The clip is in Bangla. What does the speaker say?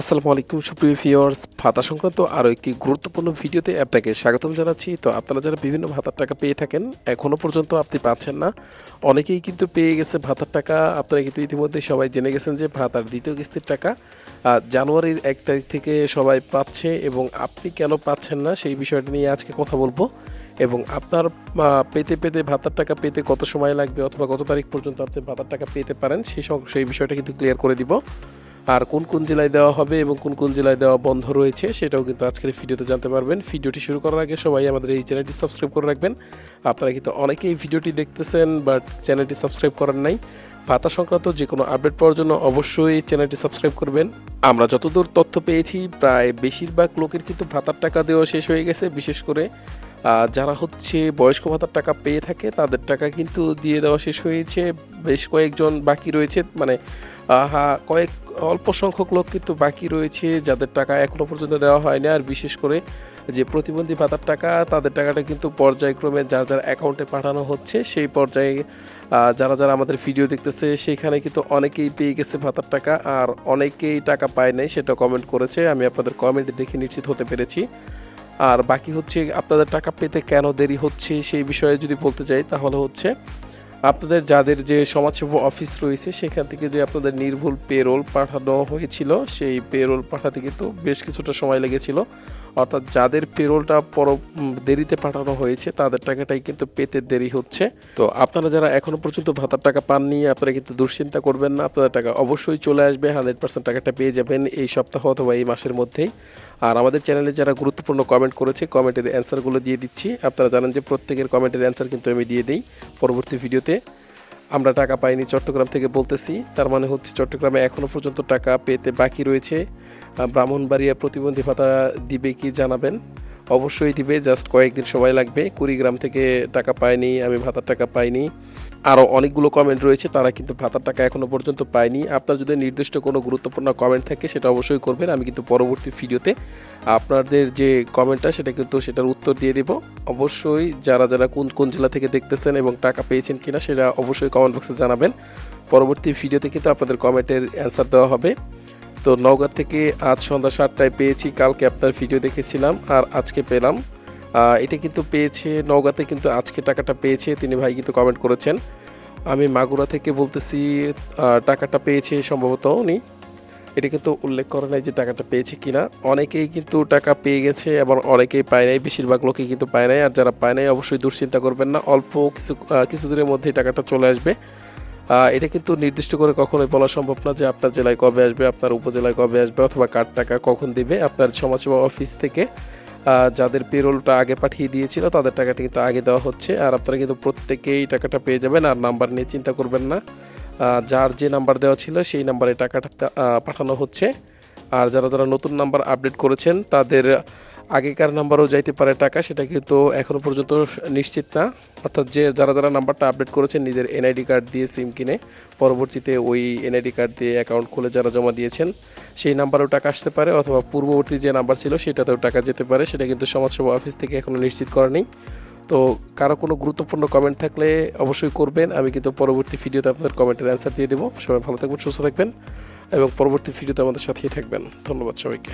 আসসালামু আলাইকুম সুপ্রিয় ভিউয়ার্স, ভাতা সংক্রান্ত আরও একটি গুরুত্বপূর্ণ ভিডিওতে আপনাকে স্বাগতম জানাচ্ছি। তো আপনারা যারা বিভিন্ন ভাতার টাকা পেয়ে থাকেন, এখনও পর্যন্ত আপনি পাচ্ছেন না, অনেকেই কিন্তু পেয়ে গেছে ভাতার টাকা। আপনারা কিন্তু ইতিমধ্যে সবাই জেনে গেছেন যে ভাতার দ্বিতীয় কিস্তির টাকা জানুয়ারির 1 তারিখ থেকে সবাই পাচ্ছে, এবং আপনি কেন পাচ্ছেন না সেই বিষয়টা নিয়ে আজকে কথা বলবো। এবং আপনার পেতে ভাতার টাকা পেতে কত সময় লাগবে অথবা কত তারিখ পর্যন্ত আপনি ভাতার টাকা পেতে পারেন সেই বিষয়টা কিন্তু ক্লিয়ার করে দিব। আর কোন কোন জেলায় দেওয়া হবে এবং কোন কোন জেলায় দেওয়া বন্ধ রয়েছে সেটাও কিন্তু আজকের ভিডিওতে জানতে পারবেন। ভিডিওটি শুরু করার আগে সবাই আমাদের এই চ্যানেলটি সাবস্ক্রাইব করে রাখবেন। আপনারা কিন্তু অনেকেই ভিডিওটি দেখতেছেন বাট চ্যানেলটি সাবস্ক্রাইব করার নাই। ভাতা সংক্রান্ত যে কোনো আপডেট পাওয়ার জন্য অবশ্যই চ্যানেলটি সাবস্ক্রাইব করবেন। আমরা যতদূর তথ্য পেয়েছি, প্রায় বেশিরভাগ লোকের কিন্তু ভাতার টাকা দেওয়া শেষ হয়ে গেছে। বিশেষ করে যারা হচ্ছে বয়স্ক ভাতার টাকা পেয়ে থাকে তাদের টাকা কিন্তু দিয়ে দেওয়া শেষ হয়েছে। বেশ কয়েকজন বাকি রয়েছে, মানে অল্প সংখ্যক লোক কিন্তু বাকি রয়েছে যাদের টাকা এখনও পর্যন্ত দেওয়া হয়নি। আর বিশেষ করে যে প্রতিবন্ধী ভাতার টাকা, তাদের টাকাটা কিন্তু পর্যায়ক্রমে যার যার অ্যাকাউন্টে পাঠানো হচ্ছে। সেই পর্যায়ে যারা যারা আমাদের ভিডিও দেখতেছে সেখানে কিন্তু অনেকেই পেয়ে গেছে ভাতার টাকা, আর অনেকেই টাকা পায় নাই, সেটা কমেন্ট করেছে। আমি আপনাদের কমেন্ট দেখে নিশ্চিত হতে পেরেছি। আর বাকি হচ্ছে আপনাদের টাকা পেতে কেন দেরি হচ্ছে সেই বিষয়ে যদি বলতে চাই, তাহলে হচ্ছে আপনাদের যাদের যে সমাজসেবা অফিস রয়েছে সেখান থেকে যে আপনাদের নির্ভুল পেরোল পাঠানো হয়েছিল, সেই পেরোল পাঠাতে কিন্তু বেশ কিছুটা সময় লেগেছিল। অর্থাৎ যাদের পেরোলটা দেরিতে পাঠানো হয়েছে তাদের টাকাটাই কিন্তু পেতে দেরি হচ্ছে। তো আপনারা যারা এখনও পর্যন্ত ভাতার টাকা পাননি, আপনারা কিন্তু দুশ্চিন্তা করবেন না, আপনাদের টাকা অবশ্যই চলে আসবে। 100% টাকাটা পেয়ে যাবেন এই সপ্তাহ অথবা এই মাসের মধ্যেই। আর আমাদের চ্যানেলে যারা গুরুত্বপূর্ণ কমেন্ট করেছে, কমেন্টের অ্যান্সারগুলো দিয়ে দিচ্ছি। আপনারা জানেন যে প্রত্যেকের কমেন্টের অ্যান্সার কিন্তু আমি দিয়ে দিই পরবর্তী ভিডিওতে। আমরা টাকা পাইনি চট্টগ্রাম থেকে বলতেছি, তার মানে হচ্ছে চট্টগ্রামে এখনও পর্যন্ত টাকা পেতে বাকি রয়েছে। ব্রাহ্মণবাড়িয়া প্রতিবন্ধী ভাতা দিবে কি জানাবেন, অবশ্যই দিবে, জাস্ট কয়েকদিন সময় লাগবে। কুড়িগ্রাম থেকে টাকা পায়নি, আমি ভাতার টাকা পাইনি। আরও অনেকগুলো কমেন্ট রয়েছে, তারা কিন্তু ভাতার টাকা এখনও পর্যন্ত পায়নি। আপনার যদি নির্দিষ্ট কোনো গুরুত্বপূর্ণ কমেন্ট থাকে সেটা অবশ্যই করবেন, আমি কিন্তু পরবর্তী ভিডিওতে আপনাদের যে কমেন্টটা সেটার উত্তর দিয়ে দেব। অবশ্যই যারা যারা কোন কোন জেলা থেকে দেখতেছেন এবং টাকা পেয়েছেন কিনা সেটা অবশ্যই কমেন্ট বক্সে জানাবেন। পরবর্তী ভিডিওতে কিন্তু আপনাদের কমেন্টের অ্যান্সার দেওয়া হবে। তো নওগাঁ থেকে আজ সন্ধ্যা 7টায় পেয়েছি, কালকে আপনার ভিডিও দেখেছিলাম আর আজকে পেলাম। এটা কিন্তু পেয়েছে নওগাঁতে, কিন্তু আজকে টাকাটা পেয়েছে তিনি ভাই কিন্তু কমেন্ট করেছেন। আমি মাগুরা থেকে বলতেছি, টাকাটা পেয়েছে সম্ভবত উনি, এটা কিন্তু উল্লেখ করে নাই যে টাকাটা পেয়েছে কিনা। অনেকেই কিন্তু টাকা পেয়ে গেছে এবং অনেকেই পায় নাই, বেশিরভাগ লোকই কিন্তু পায় নাই। আর যারা পায় নাই অবশ্যই দুশ্চিন্তা করবেন না, অল্প কিছুদিনের মধ্যেই টাকাটা চলে আসবে। এটা কিন্তু নির্দিষ্ট করে কখনোই বলা সম্ভব না যে আপনার জেলায় কবে আসবে, আপনার উপজেলায় কবে আসবে, অথবা কার টাকা কখন দিবে। আপনার সমাজসেবা অফিস থেকে যাদের পেরোলটা আগে পাঠিয়ে দিয়েছিল তাদের টাকাটা কিন্তু আগে দেওয়া হচ্ছে। আর আপনারা কিন্তু প্রত্যেকেই টাকাটা পেয়ে যাবেন, আর নাম্বার নিয়ে চিন্তা করবেন না। যার যে নাম্বার দেওয়া ছিল সেই নাম্বারে টাকাটা পাঠানো হচ্ছে। আর যারা যারা নতুন নাম্বার আপডেট করেছেন তাদের আগেকার নাম্বারও যাইতে পারে টাকা, সেটা কিন্তু এখনও পর্যন্ত নিশ্চিত না। অর্থাৎ যারা যারা নাম্বারটা আপডেট করেছেন নিজের এনআইডি কার্ড দিয়ে সিম কিনে, পরবর্তীতে ওই এনআইডি কার্ড দিয়ে অ্যাকাউন্ট খুলে যারা জমা দিয়েছেন সেই নাম্বারেও টাকা আসতে পারে, অথবা পূর্ববর্তী যে নাম্বার ছিল সেটাতেও টাকা যেতে পারে, সেটা কিন্তু সমাজসেবা অফিস থেকে এখনও নিশ্চিত করা নেই। তো কারো কোনো গুরুত্বপূর্ণ কমেন্ট থাকলে অবশ্যই করবেন, আমি কিন্তু পরবর্তী ভিডিওতে আপনাদের কমেন্টের অ্যান্সার দিয়ে দেবো। সবাই ভালো থাকবেন, সুস্থ থাকবেন এবং পরবর্তী ভিডিওতে আমাদের সাথেই থাকবেন। ধন্যবাদ সবাইকে।